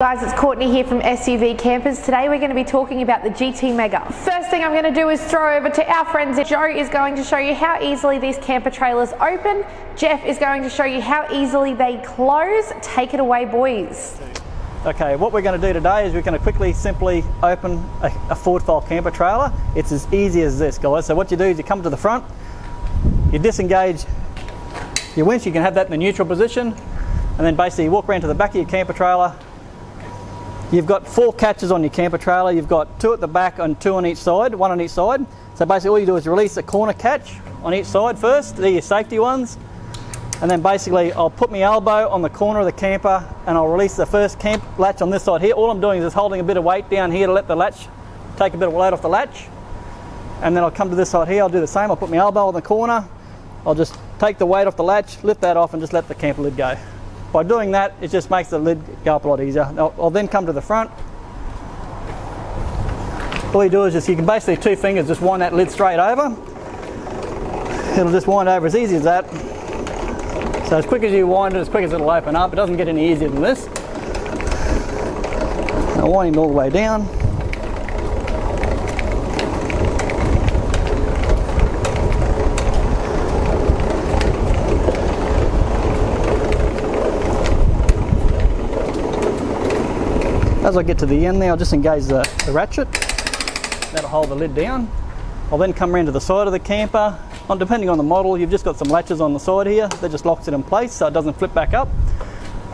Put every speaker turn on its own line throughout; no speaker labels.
Guys, it's Courtney here from SUV Campers. Today we're going to be talking about the GT Mega. First thing I'm going to do is throw over to our friends. Joe is going to show you how easily these camper trailers open. Jeff is going to show you how easily they close. Take it away, boys.
Okay, what we're going to do today is we're going to simply open a Ford file camper trailer. It's as easy as this, guys. So what you do is you come to the front, you disengage your winch, you can have that in the neutral position, and then basically you walk around to the back of your camper trailer. You've got 4 catches on your camper trailer. You've got 2 at the back and 2 on each side, 1 on each side. So basically all you do is release a corner catch on each side first. They're your safety ones. And then basically I'll put my elbow on the corner of the camper and I'll release the first camp latch on this side here. All I'm doing is just holding a bit of weight down here to let the latch, take a bit of load off the latch. And then I'll come to this side here, I'll do the same. I'll put my elbow on the corner. I'll just take the weight off the latch, lift that off and just let the camper lid go. By doing that, it just makes the lid go up a lot easier. I'll then come to the front. All you do is just, you can basically 2 fingers just wind that lid straight over. It'll just wind over as easy as that. So as quick as you wind it, as quick as it'll open up. It doesn't get any easier than this. I'll wind it all the way down. As I get to the end there, I'll just engage the ratchet. That'll hold the lid down. I'll then come around to the side of the camper. Depending on the model, you've just got some latches on the side here. That just locks it in place so it doesn't flip back up.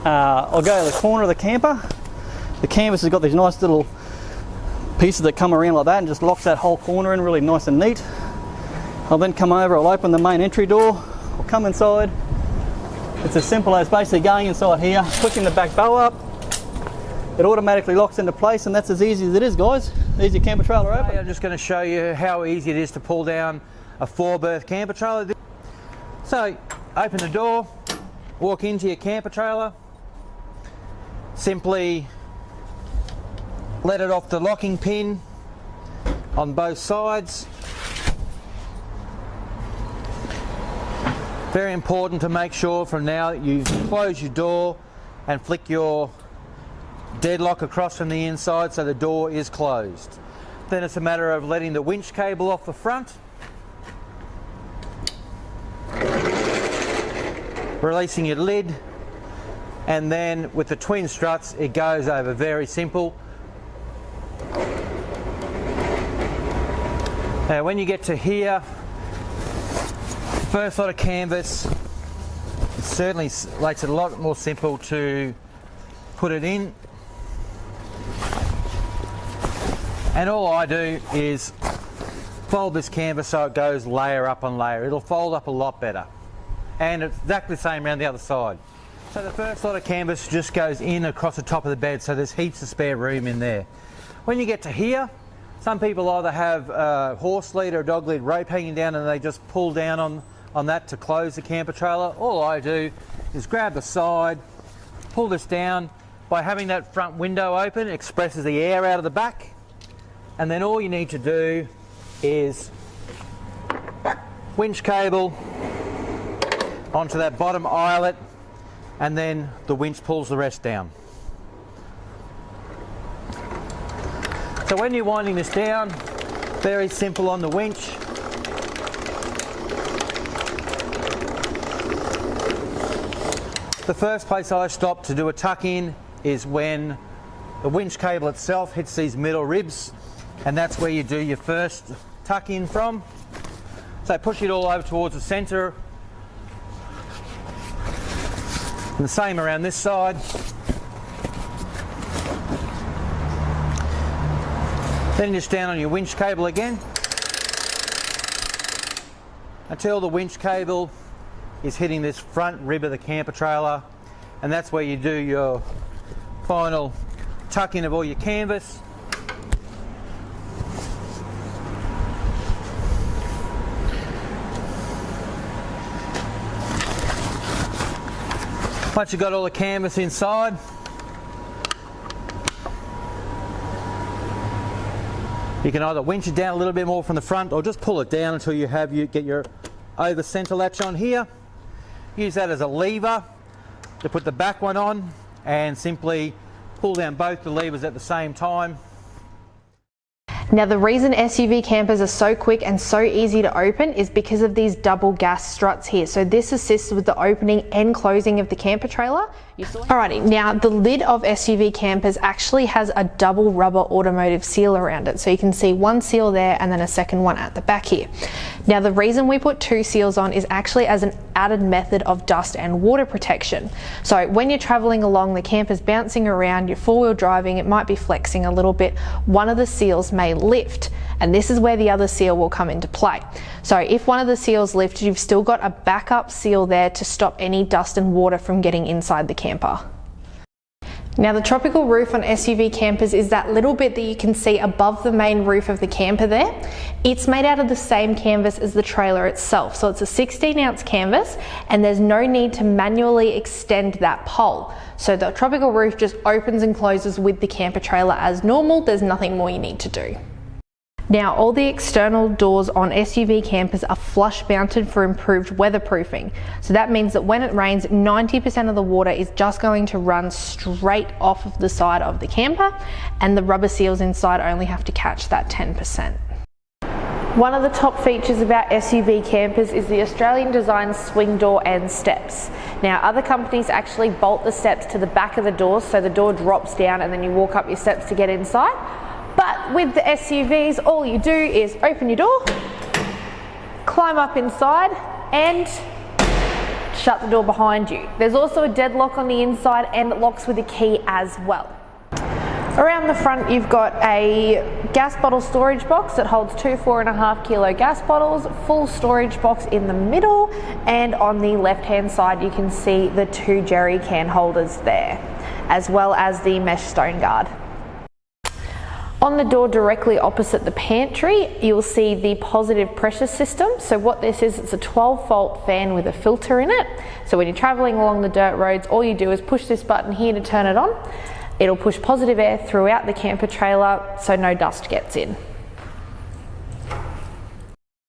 I'll go to the corner of the camper. The canvas has got these nice little pieces that come around like that and just locks that whole corner in really nice and neat. I'll then come over, I'll open the main entry door. I'll come inside. It's as simple as basically going inside here, pushing the back bow up. It automatically locks into place, and that's as easy as it is, guys. There's your camper trailer open.
Today I'm just going to show you how easy it is to pull down a 4-berth camper trailer. So, open the door, walk into your camper trailer, simply let it off the locking pin on both sides. Very important to make sure from now you close your door and flick your deadlock across from the inside so the door is closed. Then it's a matter of letting the winch cable off the front, releasing your lid, and then with the twin struts it goes over. Very simple. Now when you get to here, first lot of canvas, it certainly makes it a lot more simple to put it in. And all I do is fold this canvas so it goes layer up on layer. It'll fold up a lot better. And it's exactly the same around the other side. So the first lot of canvas just goes in across the top of the bed, so there's heaps of spare room in there. When you get to here, some people either have a horse lead or a dog lead rope hanging down and they just pull down on that to close the camper trailer. All I do is grab the side, pull this down. By having that front window open, it expresses the air out of the back. And then all you need to do is winch cable onto that bottom eyelet, and then the winch pulls the rest down. So when you're winding this down, very simple on the winch. The first place I stop to do a tuck in is when the winch cable itself hits these middle ribs, and that's where you do your first tuck in from. So push it all over towards the centre. And the same around this side. Then just down on your winch cable again until the winch cable is hitting this front rib of the camper trailer, and that's where you do your final tuck in of all your canvas. Once you've got all the canvas inside, you can either winch it down a little bit more from the front or just pull it down until you get your over centre latch on here. Use that as a lever to put the back one on and simply pull down both the levers at the same time.
Now the reason SUV campers are so quick and so easy to open is because of these double gas struts here. So this assists with the opening and closing of the camper trailer. Alrighty, now the lid of SUV campers actually has a double rubber automotive seal around it. So you can see one seal there and then a second one at the back here. Now the reason we put two seals on is actually as an added method of dust and water protection. So when you're traveling along, the camper's bouncing around, you're four-wheel driving, it might be flexing a little bit, one of the seals may lift, and this is where the other seal will come into play. So if one of the seals lifts, you've still got a backup seal there to stop any dust and water from getting inside the camper. Now the tropical roof on SUV campers is that little bit that you can see above the main roof of the camper there. It's made out of the same canvas as the trailer itself. So it's a 16-ounce canvas and there's no need to manually extend that pole. So the tropical roof just opens and closes with the camper trailer as normal. There's nothing more you need to do. Now all the external doors on SUV campers are flush mounted for improved weatherproofing. So that means that when it rains, 90% of the water is just going to run straight off of the side of the camper, and the rubber seals inside only have to catch that 10%. One of the top features about SUV campers is the Australian design swing door and steps. Now other companies actually bolt the steps to the back of the doors so the door drops down and then you walk up your steps to get inside. But with the SUVs, all you do is open your door, climb up inside and shut the door behind you. There's also a deadlock on the inside and it locks with a key as well. Around the front you've got a gas bottle storage box that holds two 4.5 kilo gas bottles, full storage box in the middle, and on the left hand side you can see the two jerry can holders there, as well as the mesh stone guard. On the door directly opposite the pantry, you'll see the positive pressure system. So what this is, it's a 12-volt fan with a filter in it. So when you're traveling along the dirt roads, all you do is push this button here to turn it on. It'll push positive air throughout the camper trailer so no dust gets in.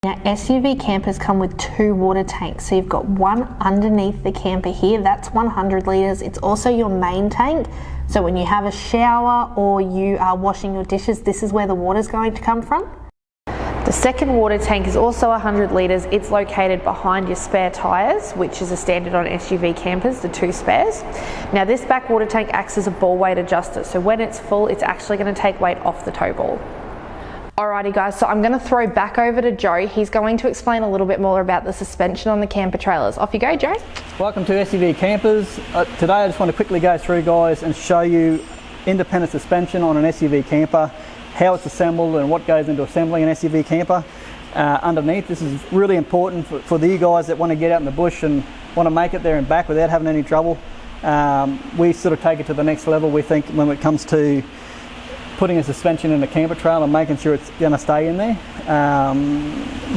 Now SUV campers come with two water tanks. So you've got one underneath the camper here, that's 100 litres. It's also your main tank. So when you have a shower or you are washing your dishes, this is where the water's going to come from. The second water tank is also 100 litres. It's located behind your spare tyres, which is a standard on SUV campers, the two spares. Now this back water tank acts as a ball weight adjuster. So when it's full, it's actually going to take weight off the tow ball. Alrighty guys, so I'm going to throw back over to Joe. He's going to explain a little bit more about the suspension on the camper trailers. Off you go, Joe.
Welcome to SUV Campers. Today I just want to quickly go through, guys, and show you independent suspension on an SUV camper, how it's assembled and what goes into assembling an SUV camper. Underneath, this is really important for you guys that want to get out in the bush and want to make it there and back without having any trouble. We sort of take it to the next level, we think, when it comes to putting a suspension in a camper trailer and making sure it's going to stay in there.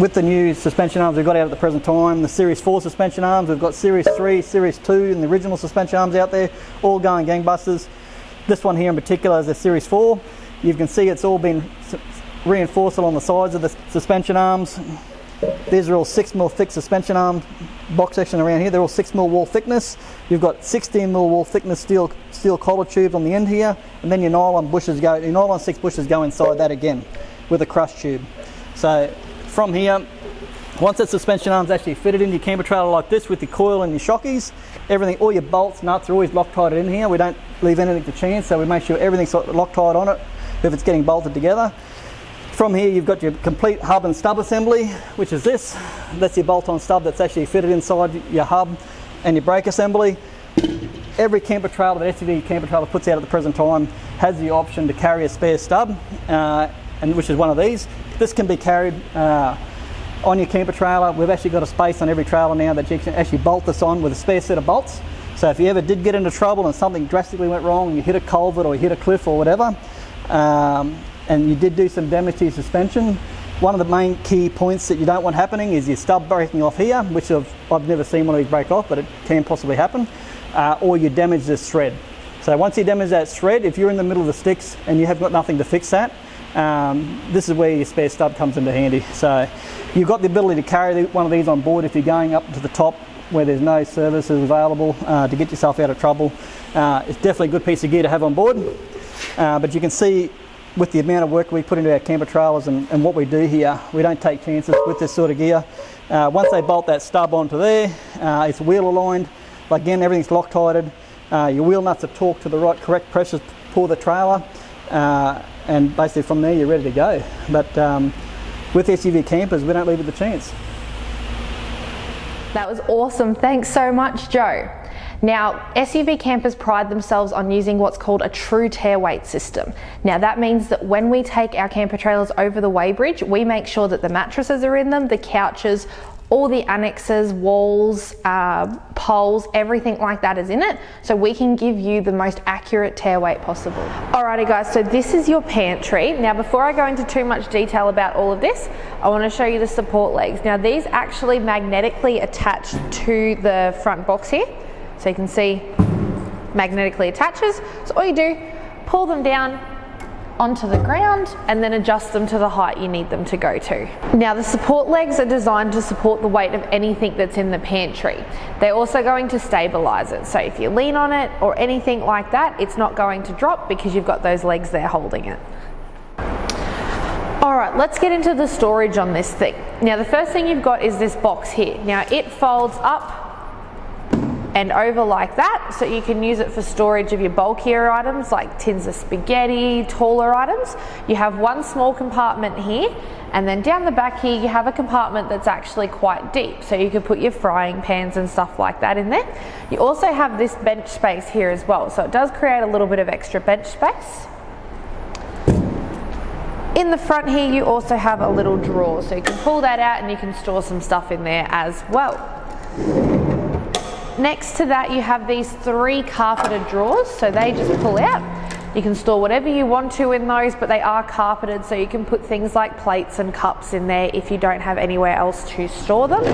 With the new suspension arms we've got out at the present time, the Series 4 suspension arms, we've got Series 3, Series 2 and the original suspension arms out there, all going gangbusters. This one here in particular is the Series 4. You can see it's all been reinforced along the sides of the suspension arms. These are all 6mm thick suspension arm box section around here. They're all 6mm wall thickness. You've got 16mm wall thickness steel collar tubes on the end here, and then your nylon 6 bushes go inside that again with a crush tube. So from here, once that suspension arm's actually fitted into your camper trailer like this with your coil and your shockeys, everything, all your bolts, nuts are always Loctite in here. We don't leave anything to chance, so we make sure everything's Loctite on it if it's getting bolted together. From here you've got your complete hub and stub assembly, which is this. That's your bolt-on stub that's actually fitted inside your hub and your brake assembly. Every camper trailer that SUV camper trailer puts out at the present time has the option to carry a spare stub, and which is one of these. This can be carried on your camper trailer. We've actually got a space on every trailer now that you can actually bolt this on with a spare set of bolts. So if you ever did get into trouble and something drastically went wrong, you hit a culvert or you hit a cliff or whatever, and you did do some damage to your suspension, one of the main key points that you don't want happening is your stub breaking off here, which I've never seen one of these break off, but it can possibly happen, or you damage this thread. So once you damage that thread, if you're in the middle of the sticks and you have got nothing to fix that, this is where your spare stub comes into handy. So you've got the ability to carry one of these on board if you're going up to the top where there's no services available to get yourself out of trouble. It's definitely a good piece of gear to have on board. But you can see with the amount of work we put into our camper trailers and what we do here, we don't take chances with this sort of gear. Once they bolt that stub onto there, it's wheel aligned. Again, everything's Loctited. Your wheel nuts are torqued to the correct pressures for the trailer, and basically from there you're ready to go. But with SUV campers, we don't leave it the chance.
That was awesome. Thanks so much, Joe. Now, SUV campers pride themselves on using what's called a true tear weight system. Now, that means that when we take our camper trailers over the weighbridge, we make sure that the mattresses are in them, the couches, all the annexes, walls, poles, everything like that is in it, so we can give you the most accurate tear weight possible. Alrighty guys, so this is your pantry. Now before I go into too much detail about all of this, I want to show you the support legs. Now these actually magnetically attach to the front box here. So you can see magnetically attaches. So all you do, pull them down onto the ground and then adjust them to the height you need them to go to. Now the support legs are designed to support the weight of anything that's in the pantry. They're also going to stabilize it. So if you lean on it or anything like that, it's not going to drop because you've got those legs there holding it. Alright, let's get into the storage on this thing. Now the first thing you've got is this box here. Now it folds up and over like that, so you can use it for storage of your bulkier items like tins of spaghetti, taller items. You have one small compartment here, and then down the back here you have a compartment that's actually quite deep, so you can put your frying pans and stuff like that in there. You also have this bench space here as well, so it does create a little bit of extra bench space. In the front here you also have a little drawer, so you can pull that out and you can store some stuff in there as well. Next to that you have these 3 carpeted drawers, so they just pull out. You can store whatever you want to in those, but they are carpeted, so you can put things like plates and cups in there if you don't have anywhere else to store them.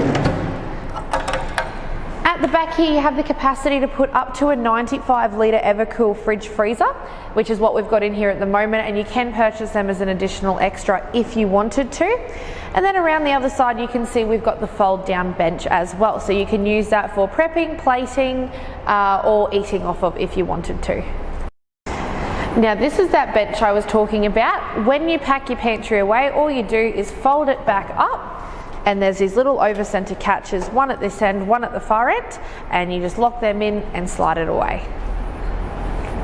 At the back here you have the capacity to put up to a 95 litre Evercool fridge freezer, which is what we've got in here at the moment, and you can purchase them as an additional extra if you wanted to. And then around the other side you can see we've got the fold down bench as well, so you can use that for prepping, plating, or eating off of if you wanted to. Now this is that bench I was talking about. When you pack your pantry away, all you do is fold it back up, and there's these little over center catches, one at this end, one at the far end, and you just lock them in and slide it away.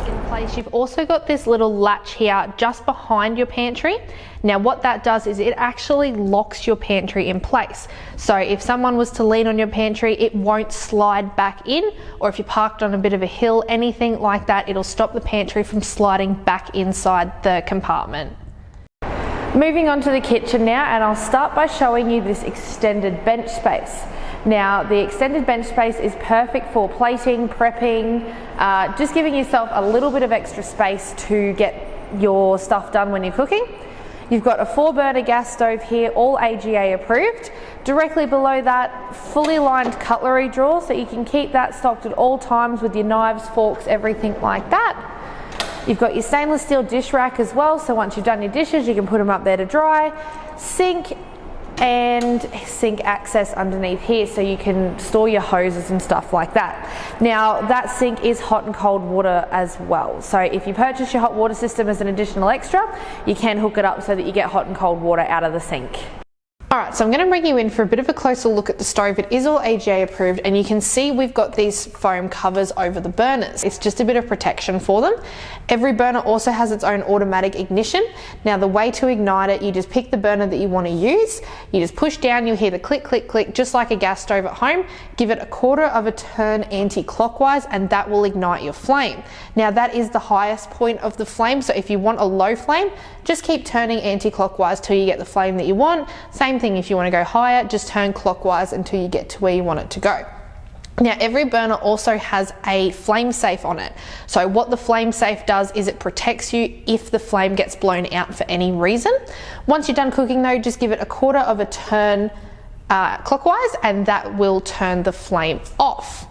In place, you've also got this little latch here just behind your pantry. Now what that does is it actually locks your pantry in place. So if someone was to lean on your pantry, it won't slide back in, or if you're parked on a bit of a hill, anything like that, it'll stop the pantry from sliding back inside the compartment. Moving on to the kitchen now, and I'll start by showing you this extended bench space. Now the extended bench space is perfect for plating, prepping, just giving yourself a little bit of extra space to get your stuff done when you're cooking. You've got a 4-burner gas stove here, all AGA approved. Directly below that, fully lined cutlery drawer, so you can keep that stocked at all times with your knives, forks, everything like that. You've got your stainless steel dish rack as well, so once you've done your dishes you can put them up there to dry. Sink and sink access underneath here, so you can store your hoses and stuff like that. Now that sink is hot and cold water as well, so if you purchase your hot water system as an additional extra, you can hook it up so that you get hot and cold water out of the sink. Alright, so I'm going to bring you in for a bit of a closer look at the stove. It is all AGA approved, and you can see we've got these foam covers over the burners. It's just a bit of protection for them. Every burner also has its own automatic ignition. Now the way to ignite it, you just pick the burner that you want to use, you just push down, you'll hear the click, click, click, just like a gas stove at home. Give it a 1/4 of a turn anti-clockwise and that will ignite your flame. Now that is the highest point of the flame, so if you want a low flame, just keep turning anti-clockwise till you get the flame that you want. Same thing if you want to go higher, just turn clockwise until you get to where you want it to go. Now every burner also has a flame safe on it. So what the flame safe does is it protects you if the flame gets blown out for any reason. Once you're done cooking though, just give it a 1/4 of a turn clockwise and that will turn the flame off.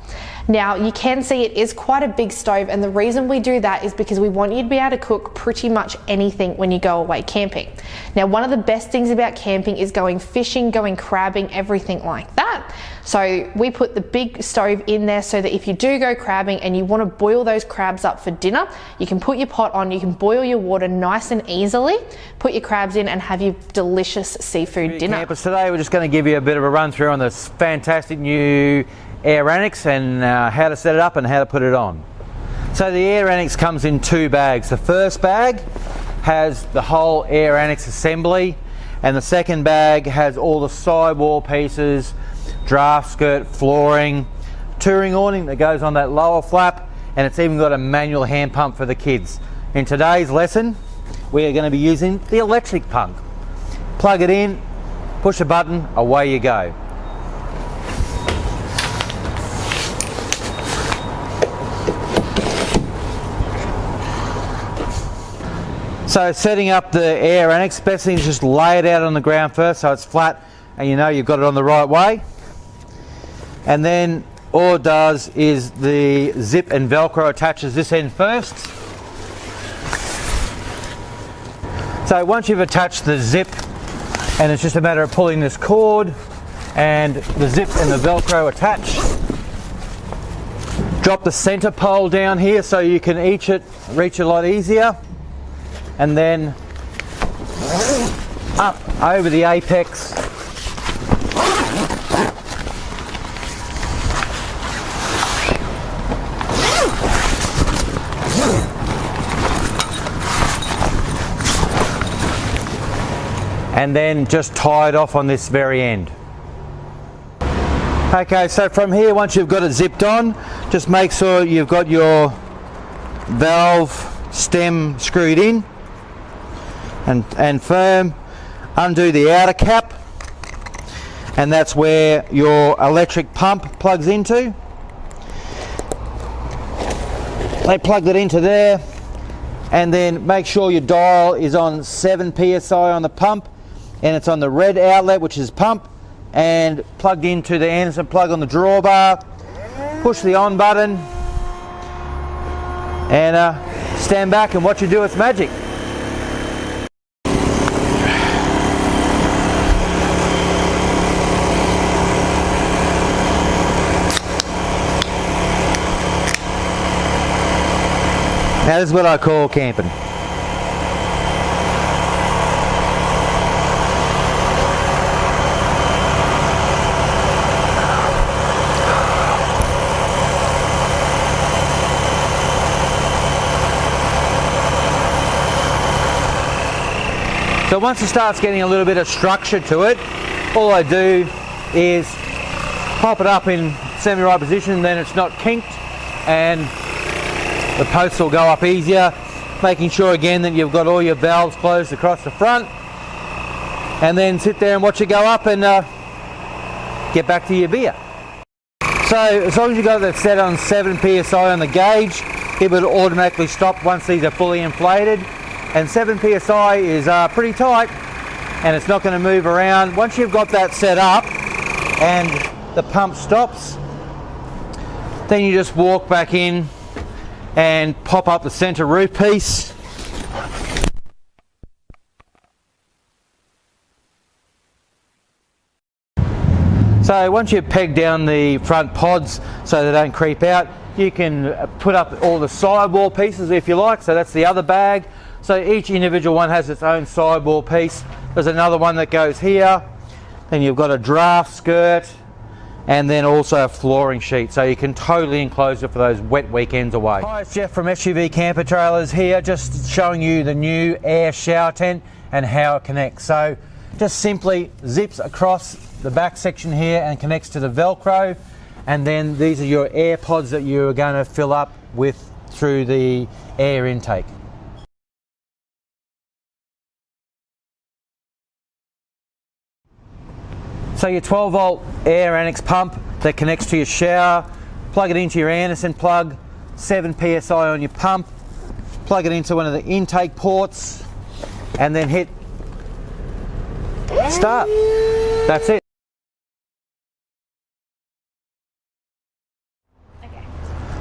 Now you can see it is quite a big stove, and the reason we do that is because we want you to be able to cook pretty much anything when you go away camping. Now one of the best things about camping is going fishing, going crabbing, everything like that. So we put the big stove in there so that if you do go crabbing and you want to boil those crabs up for dinner, you can put your pot on, you can boil your water nice and easily, put your crabs in and have your delicious seafood dinner.
Campers, today we're just going to give you a bit of a run through on this fantastic new Air Annex and how to set it up and how to put it on. So the Air Annex comes in 2 bags. The first bag has the whole Air Annex assembly, and the second bag has all the sidewall pieces, draft skirt, flooring, touring awning that goes on that lower flap, and it's even got a manual hand pump for the kids. In today's lesson we are going to be using the electric pump. Plug it in, push a button, away you go. So setting up the Air Annex, best thing is just lay it out on the ground first so it's flat and you know you've got it on the right way. And then all it does is the zip and Velcro attaches this end first. So once you've attached the zip, and it's just a matter of pulling this cord and the zip and the Velcro attach. Drop the center pole down here so you can reach it a lot easier. And then up over the apex. And then just tie it off on this very end. Okay, so from here, once you've got it zipped on, just make sure you've got your valve stem screwed in and firm. Undo the outer cap, and that's where your electric pump plugs into. They plugged it into there, and then make sure your dial is on 7 psi on the pump, and it's on the red outlet, which is pump, and plugged into the Anderson plug on the drawbar. Push the on button and stand back and watch it do its magic. Now this is what I call camping. So once it starts getting a little bit of structure to it, all I do is pop it up in semi-right position, then it's not kinked and the posts will go up easier, making sure again that you've got all your valves closed across the front, and then sit there and watch it go up and get back to your beer. So as long as you've got it set on 7 psi on the gauge, it will automatically stop once these are fully inflated, and 7 psi is pretty tight and it's not going to move around. Once you've got that set up and the pump stops, then you just walk back in and pop up the center roof piece. So once you've pegged down the front pods so they don't creep out, you can put up all the sidewall pieces if you like. So that's the other bag. So each individual one has its own sidewall piece. There's another one that goes here. Then you've got a draft skirt, and then also a flooring sheet, so you can totally enclose it for those wet weekends away. Hi, it's Jeff from SUV Camper Trailers here, just showing you the new air shower tent and how it connects. So just simply zips across the back section here and connects to the Velcro, and then these are your air pods that you're going to fill up with through the air intake. So your 12 volt Air Annex pump that connects to your shower, plug it into your Anderson plug, 7 psi on your pump, plug it into one of the intake ports, and then hit start. That's it.
Okay.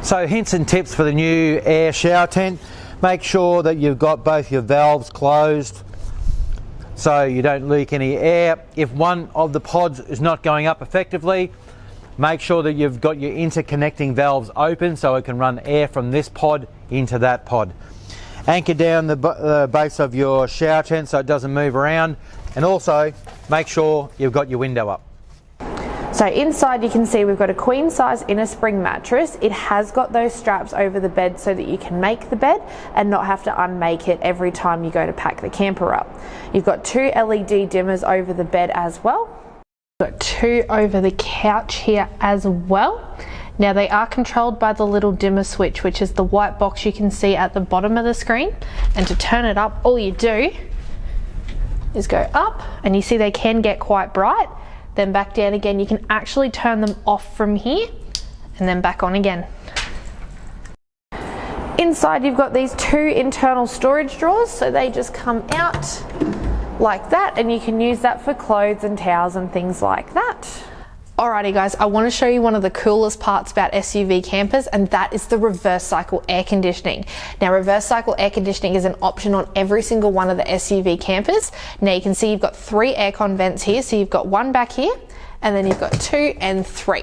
So hints and tips for the new air shower tent. Make sure that you've got both your valves closed so you don't leak any air. If one of the pods is not going up effectively, make sure that you've got your interconnecting valves open so it can run air from this pod into that pod. Anchor down the base of your shower tent so it doesn't move around, and also make sure you've got your window up.
So inside you can see we've got a queen size inner spring mattress. It has got those straps over the bed so that you can make the bed and not have to unmake it every time you go to pack the camper up. You've got 2 LED dimmers over the bed as well. We've got 2 over the couch here as well. Now they are controlled by the little dimmer switch, which is the white box you can see at the bottom of the screen. And to turn it up, all you do is go up, and you see they can get quite bright. Then back down again. You can actually turn them off from here and then back on again. Inside you've got these 2 internal storage drawers, so they just come out like that, and you can use that for clothes and towels and things like that. Alrighty guys, I want to show you one of the coolest parts about SUV campers, and that is the reverse cycle air conditioning. Now reverse cycle air conditioning is an option on every single one of the SUV campers. Now you can see you've got 3 aircon vents here, so you've got 1 back here, and then you've got 2 and 3.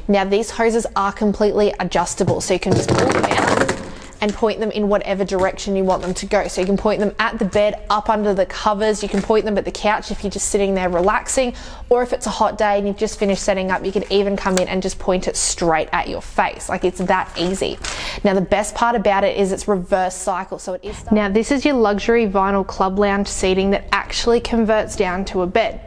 Now these hoses are completely adjustable, so you can just pull them out and point them in whatever direction you want them to go. So you can point them at the bed, up under the covers, you can point them at the couch if you're just sitting there relaxing, or if it's a hot day and you've just finished setting up, you can even come in and just point it straight at your face. Like, it's that easy. Now the best part about it is it's reverse cycle, so it is. Now this is your luxury vinyl club lounge seating that actually converts down to a bed.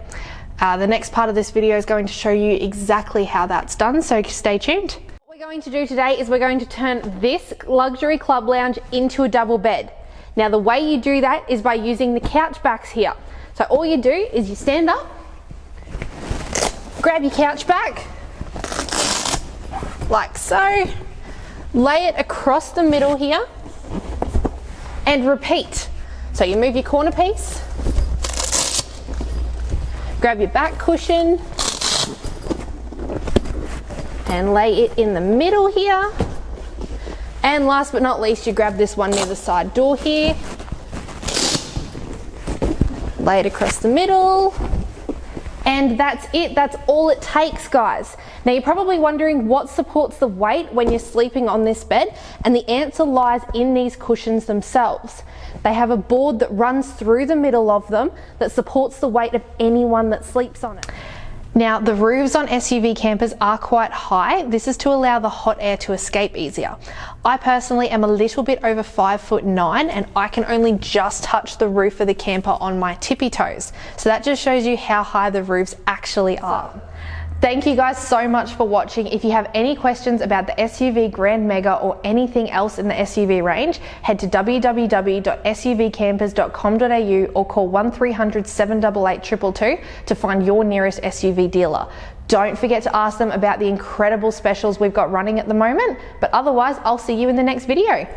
The next part of this video is going to show you exactly how that's done, so stay tuned. What we're going to do today is we're going to turn this luxury club lounge into a double bed. Now the way you do that is by using the couch backs here. So all you do is you stand up, grab your couch back, like so, lay it across the middle here, and repeat. So you move your corner piece, grab your back cushion, and lay it in the middle here. And last but not least, you grab this one near the side door here, lay it across the middle, and that's it. That's all it takes, guys. Now you're probably wondering what supports the weight when you're sleeping on this bed, and the answer lies in these cushions themselves. They have a board that runs through the middle of them that supports the weight of anyone that sleeps on it. Now the roofs on SUV campers are quite high. This is to allow the hot air to escape easier. I personally am a little bit over 5'9", and I can only just touch the roof of the camper on my tippy toes. So that just shows you how high the roofs actually are. Thank you guys so much for watching. If you have any questions about the SUV Grand Mega or anything else in the SUV range, head to www.suvcampers.com.au or call 1300 788 222 to find your nearest SUV dealer. Don't forget to ask them about the incredible specials we've got running at the moment, but otherwise I'll see you in the next video.